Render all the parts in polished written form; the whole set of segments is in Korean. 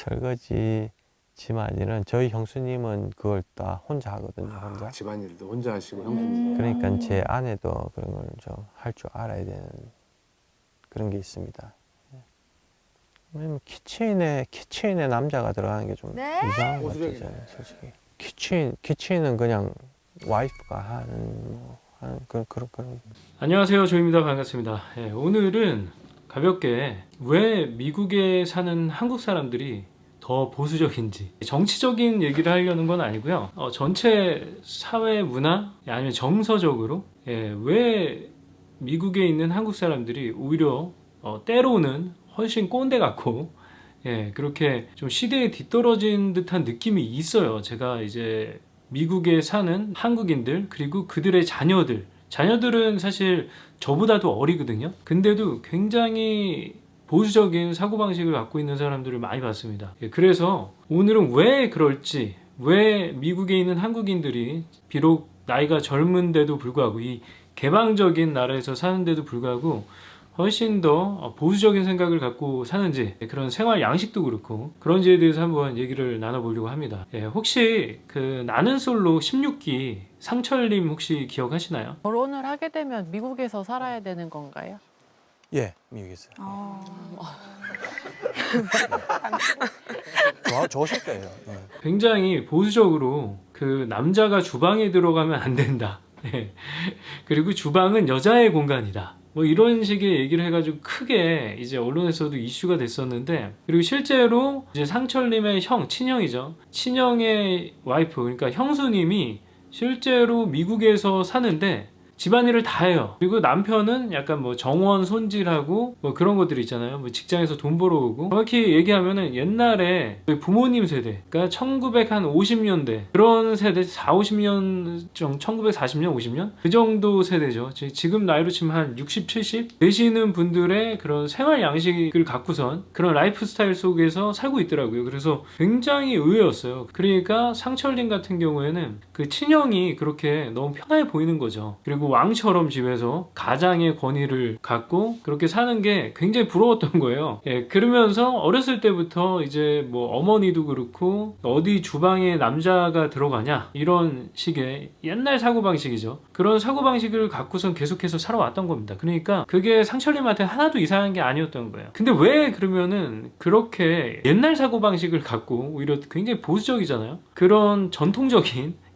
설거지 집안일은 저희 형수님은 그걸 다 혼자 하거든요. 혼자. 집안일도 혼자 하시고 형수님. 그러니까 제 아내도 그런 걸 좀 할 줄 알아야 되는 그런 게 있습니다. 왜냐면 키친에 남자가 들어가는 게 좀 네? 이상한 것 같아요, 보수적이네. 저는 솔직히. 키친은 그냥 와이프가 하는 그런. 안녕하세요, 조입니다. 반갑습니다. 예, 오늘은 가볍게 왜 미국에 사는 한국 사람들이 더 보수적인지 정치적인 얘기를 하려는 건 아니고요. 전체 사회 문화 아니면 정서적으로 왜 미국에 있는 한국 사람들이 오히려 때로는 훨씬 꼰대 같고 그렇게 좀 시대에 뒤떨어진 듯한 느낌이 있어요. 제가 이제 미국에 사는 한국인들 그리고 그들의 자녀들은 사실 저보다도 어리거든요. 근데도 굉장히 보수적인 사고방식을 갖고 있는 사람들을 많이 봤습니다. 그래서 오늘은 왜 그럴지, 왜 미국에 있는 한국인들이 비록 나이가 젊은데도 불구하고 이 개방적인 나라에서 사는데도 불구하고 훨씬 더 보수적인 생각을 갖고 사는지, 그런 생활 양식도 그렇고 그런지에 대해서 한번 얘기를 나눠보려고 합니다. 혹시 그 나는 솔로 16기 상철님 혹시 기억하시나요? 결혼을 하게 되면 미국에서 살아야 되는 건가요? 예, 미국에서. 좋으실 거예요. 예. 굉장히 보수적으로 그 남자가 주방에 들어가면 안 된다. 그리고 주방은 여자의 공간이다. 뭐 이런 식의 얘기를 해가지고 크게 이제 언론에서도 이슈가 됐었는데, 그리고 실제로 이제 상철님의 친형이죠. 친형의 와이프, 그러니까 형수님이 실제로 미국에서 사는데 집안일을 다 해요. 그리고 남편은 약간 뭐 정원 손질하고 뭐 그런 것들 있잖아요. 뭐 직장에서 돈 벌어오고. 정확히 얘기하면은 옛날에 부모님 세대, 그러니까 1950년대 그런 세대, 50년 1940년 50년 그 정도 세대죠. 지금 나이로 치면 한 60, 70 되시는 분들의 그런 생활 양식을 갖고선 그런 라이프 스타일 속에서 살고 있더라고요. 그래서 굉장히 의외였어요. 그러니까 상철님 같은 경우에는 그 친형이 그렇게 너무 편해 보이는 거죠. 그리고 왕처럼 집에서 가장의 권위를 갖고 그렇게 사는 게 굉장히 부러웠던 거예요. 그러면서 어렸을 때부터 이제 뭐 어머니도 그렇고 어디 주방에 남자가 들어가냐 이런 식의 옛날 사고방식이죠. 그런 사고방식을 갖고선 계속해서 살아왔던 겁니다. 그러니까 그게 상철님한테 하나도 이상한 게 아니었던 거예요. 근데 왜 그러면은 그렇게 옛날 사고방식을 갖고 오히려 굉장히 보수적이잖아요. 그런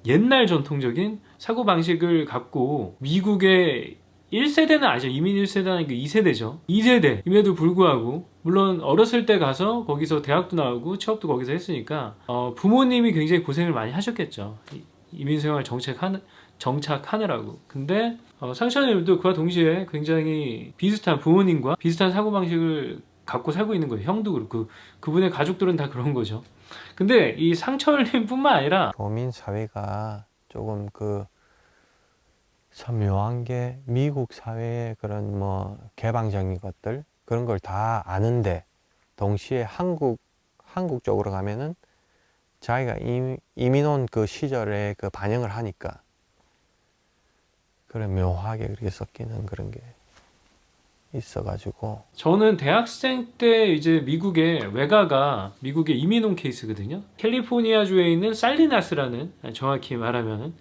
옛날 전통적인 사고방식을 갖고 미국의 1세대는 아니죠. 이민 1세대는 아니고 2세대죠. 2세대임에도 불구하고 물론 어렸을 때 가서 거기서 대학도 나오고 취업도 거기서 했으니까 부모님이 굉장히 고생을 많이 하셨겠죠. 이민생활 정착하느라고. 근데 상철님도 그와 동시에 굉장히 비슷한 부모님과 비슷한 사고방식을 갖고 살고 있는 거예요. 형도 그렇고 그분의 가족들은 다 그런 거죠. 근데 이 상철님뿐만 아니라 교민 사회가 조금 참 묘한 게 미국 사회의 그런 뭐 개방적인 것들 그런 걸 다 아는데 동시에 한국 쪽으로 가면은 자기가 이민 온 그 시절에 그 반영을 하니까 그런 묘하게 그렇게 섞이는 그런 게 있어가지고. 저는 대학생 때 이제 외가가 이민 온 케이스거든요. 캘리포니아주에 있는 살리나스라는, 정확히 말하면은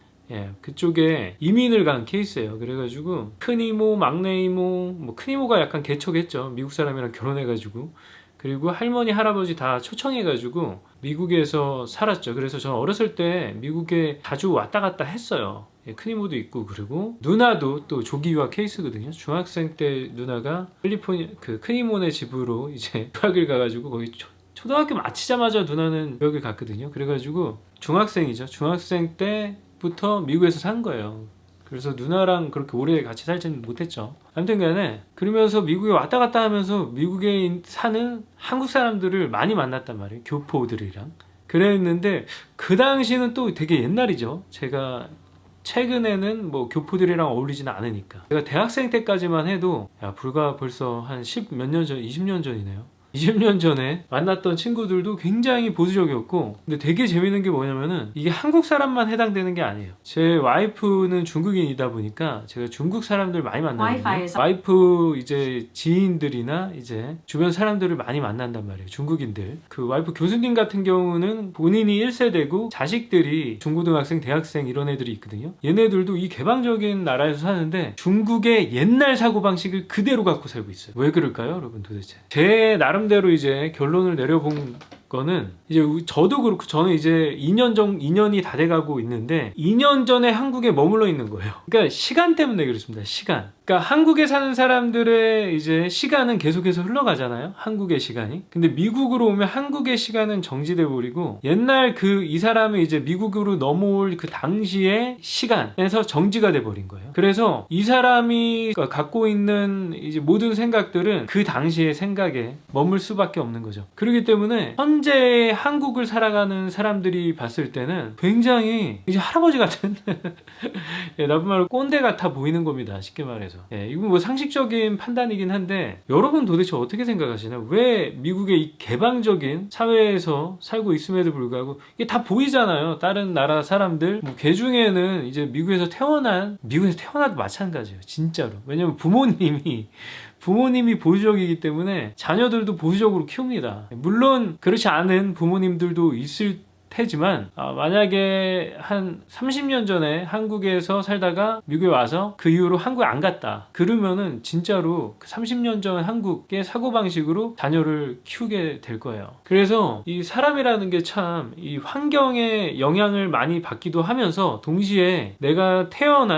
그쪽에 이민을 간 케이스예요. 그래가지고 큰 이모, 막내 이모, 뭐 큰 이모가 약간 개척했죠. 미국 사람이랑 결혼해가지고. 그리고 할머니, 할아버지 다 초청해가지고 미국에서 살았죠. 그래서 저는 어렸을 때 미국에 자주 왔다 갔다 했어요. 큰 이모도 있고, 그리고 누나도 또 조기 유학 케이스거든요. 중학생 때 누나가 캘리포니아 큰 이모네 집으로 이제 유학을 가가지고 거기 초등학교 마치자마자 누나는 유학을 갔거든요. 그래가지고 중학생이죠. 중학생 때부터 미국에서 산 거예요. 그래서 누나랑 그렇게 오래 같이 살지는 못했죠. 아무튼 간에 그러면서 미국에 왔다 갔다 하면서 미국에 사는 한국 사람들을 많이 만났단 말이에요. 교포들이랑. 그랬는데 그 당시는 또 되게 옛날이죠. 제가 최근에는 뭐 교포들이랑 어울리지는 않으니까. 제가 대학생 때까지만 해도 불과 벌써 한 10몇 년 전, 20년 전이네요. 20년 전에 만났던 친구들도 굉장히 보수적이었고, 근데 되게 재밌는 게 뭐냐면은 이게 한국 사람만 해당되는 게 아니에요. 제 와이프는 중국인이다 보니까 제가 중국 사람들 많이 만나거든요. 와이파이에서? 와이프 이제 지인들이나 이제 주변 사람들을 많이 만난단 말이에요. 중국인들. 그 와이프 교수님 같은 경우는 본인이 1세대고 자식들이 중고등학생, 대학생 이런 애들이 있거든요. 얘네들도 이 개방적인 나라에서 사는데 중국의 옛날 사고방식을 그대로 갖고 살고 있어요. 왜 그럴까요, 여러분 도대체? 제 나름대로 이제 결론을 내려본 거는 이제 저도 그렇고 저는 이제 2년이 다 돼가고 있는데 2년 전에 한국에 머물러 있는 거예요. 그러니까 시간 때문에 그렇습니다. 시간. 그러니까 한국에 사는 사람들의 이제 시간은 계속해서 흘러가잖아요. 한국의 시간이. 근데 미국으로 오면 한국의 시간은 정지돼 버리고 옛날 이 사람이 이제 미국으로 넘어올 그 당시의 시간에서 정지가 돼 버린 거예요. 그래서 이 사람이 갖고 있는 이제 모든 생각들은 그 당시의 생각에 머물 수밖에 없는 거죠. 그렇기 때문에 현재 한국을 살아가는 사람들이 봤을 때는 굉장히 이제 할아버지 같은 예, 나쁜 말로 꼰대 같아 보이는 겁니다. 쉽게 말해서. 예, 이건 뭐 상식적인 판단이긴 한데 여러분 도대체 어떻게 생각하시나요? 왜 미국의 이 개방적인 사회에서 살고 있음에도 불구하고 이게 다 보이잖아요. 다른 나라 사람들 뭐 개 중에는 이제 미국에서 태어나도 마찬가지예요. 진짜로. 왜냐면 부모님이 보수적이기 때문에 자녀들도 보수적으로 키웁니다. 물론 그렇지 않은 부모님들도 있을 테지만 만약에 한 30년 전에 한국에서 살다가 미국에 와서 그 이후로 한국에 안 갔다 그러면은 진짜로 30년 전 한국의 사고방식으로 자녀를 키우게 될 거예요. 그래서 이 사람이라는 게 참 이 환경에 영향을 많이 받기도 하면서 동시에 내가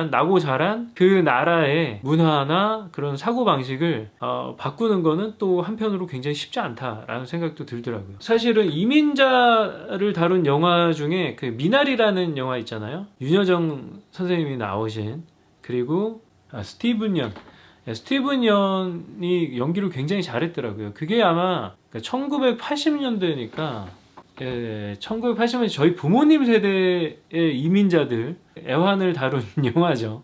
나고 자란 그 나라의 문화나 그런 사고방식을 바꾸는 거는 또 한편으로 굉장히 쉽지 않다라는 생각도 들더라고요. 사실은 이민자를 다룬 영화 중에 그 미나리라는 영화 있잖아요. 윤여정 선생님이 나오신, 그리고 스티븐 연이 연기를 굉장히 잘했더라고요. 그게 아마 1980년대니까 1980년대 저희 부모님 세대의 이민자들 애환을 다룬 영화죠.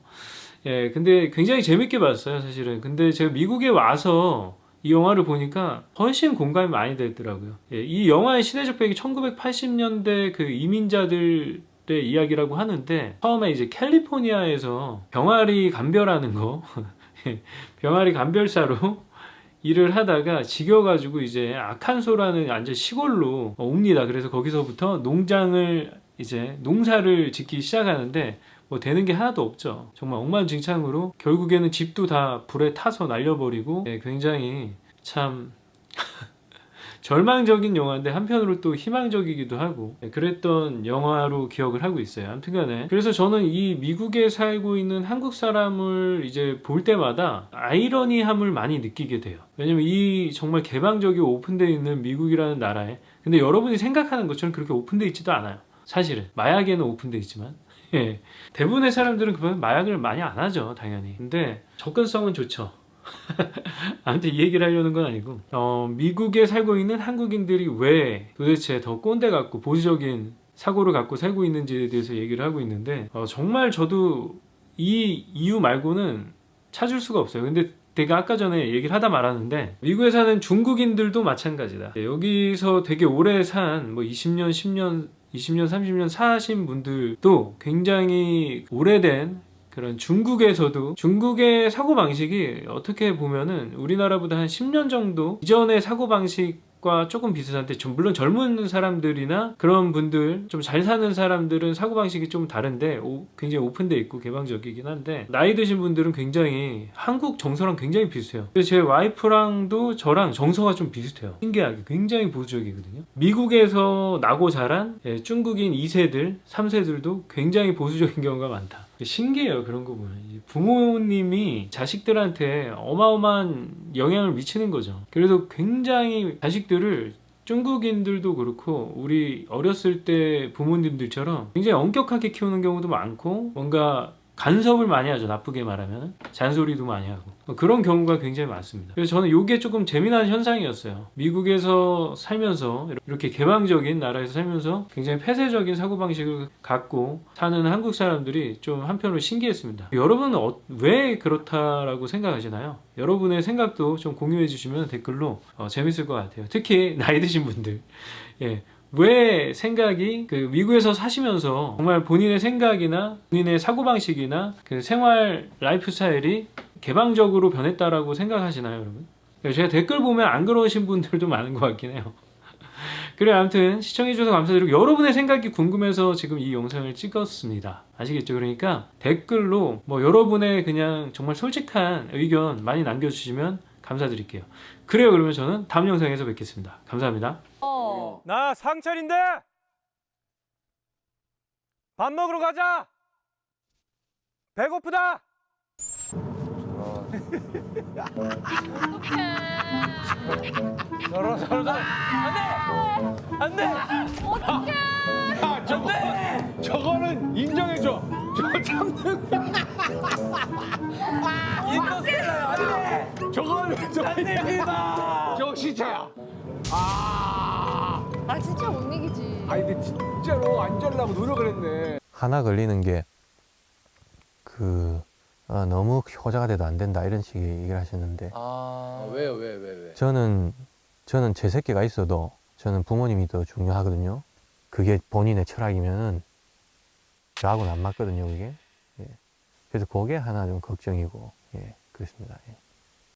예, 근데 굉장히 재밌게 봤어요, 사실은. 근데 제가 미국에 와서 이 영화를 보니까 훨씬 공감이 많이 되더라고요. 예, 이 영화의 시대적 배경이 1980년대 그 이민자들의 이야기라고 하는데 처음에 이제 캘리포니아에서 병아리 감별하는 거 병아리 감별사로 일을 하다가 지겨가지고 이제 아칸소라는 완전 시골로 옵니다. 그래서 거기서부터 농사를 짓기 시작하는데 뭐 되는 게 하나도 없죠. 정말 엉망진창으로 결국에는 집도 다 불에 타서 날려버리고 굉장히 참 절망적인 영화인데 한편으로 또 희망적이기도 하고 그랬던 영화로 기억을 하고 있어요. 아무튼간에 그래서 저는 이 미국에 살고 있는 한국 사람을 이제 볼 때마다 아이러니함을 많이 느끼게 돼요. 왜냐면 이 정말 개방적이고 오픈되어 있는 미국이라는 나라에 근데 여러분이 생각하는 것처럼 그렇게 오픈되어 있지도 않아요. 사실은 마약에는 오픈되어 있지만 예, 대부분의 사람들은 그러면 마약을 많이 안 하죠, 당연히. 근데 접근성은 좋죠. 아무튼 이 얘기를 하려는 건 아니고 미국에 살고 있는 한국인들이 왜 도대체 더 꼰대 같고 보수적인 사고를 갖고 살고 있는지에 대해서 얘기를 하고 있는데 정말 저도 이 이유 말고는 찾을 수가 없어요. 근데 제가 아까 전에 얘기를 하다 말았는데 미국에 사는 중국인들도 마찬가지다. 여기서 되게 오래 산 뭐 20년, 10년, 20년, 30년 사신 분들도 굉장히 오래된 그런 중국에서도 중국의 사고방식이 어떻게 보면은 우리나라보다 한 10년 정도 이전의 사고방식과 조금 비슷한데 물론 젊은 사람들이나 그런 분들 좀 잘 사는 사람들은 사고방식이 좀 다른데 굉장히 오픈되어 있고 개방적이긴 한데 나이 드신 분들은 굉장히 한국 정서랑 굉장히 비슷해요. 그래서 제 와이프랑도 저랑 정서가 좀 비슷해요. 신기하게 굉장히 보수적이거든요. 미국에서 나고 자란 중국인 2세들, 3세들도 굉장히 보수적인 경우가 많다. 신기해요. 그런 거 보면 부모님이 자식들한테 어마어마한 영향을 미치는 거죠. 그래서 굉장히 자식들을 중국인들도 그렇고 우리 어렸을 때 부모님들처럼 굉장히 엄격하게 키우는 경우도 많고 뭔가 간섭을 많이 하죠. 나쁘게 말하면 잔소리도 많이 하고 그런 경우가 굉장히 많습니다. 그래서 저는 이게 조금 재미난 현상이었어요. 미국에서 살면서 이렇게 개방적인 나라에서 살면서 굉장히 폐쇄적인 사고방식을 갖고 사는 한국 사람들이 좀 한편으로 신기했습니다. 여러분은 왜 그렇다라고 생각하시나요? 여러분의 생각도 좀 공유해 주시면 댓글로 재밌을 것 같아요. 특히 나이 드신 분들. 예. 왜 생각이 미국에서 사시면서 정말 본인의 생각이나 본인의 사고방식이나 그 생활 라이프 스타일이 개방적으로 변했다라고 생각하시나요, 여러분? 제가 댓글 보면 안 그러신 분들도 많은 것 같긴 해요. 그래, 아무튼 시청해주셔서 감사드리고 여러분의 생각이 궁금해서 지금 이 영상을 찍었습니다. 아시겠죠? 그러니까 댓글로 뭐 여러분의 그냥 정말 솔직한 의견 많이 남겨주시면 감사드릴게요. 그래요, 그러면 저는 다음 영상에서 뵙겠습니다. 감사합니다. 나 상철인데 밥 먹으러 가자. 배고프다. 저런 안돼. 어떡해. 저거는 인정해줘. 저거 참는 인터스텔라야. 안돼. 저거는 좀 안됩니다. 저거 시차야. 아 진짜 못 이기지. 아니 근데 진짜로 안 잘라고 노력을 했네. 하나 걸리는 게 너무 효자가 돼도 안 된다 이런 식의 얘기를 하셨는데 왜요? 왜? 저는 제 새끼가 있어도 저는 부모님이 더 중요하거든요. 그게 본인의 철학이면은 저하고는 안 맞거든요, 그게. 예. 그래서 그게 하나 좀 걱정이고, 예, 그렇습니다. 예.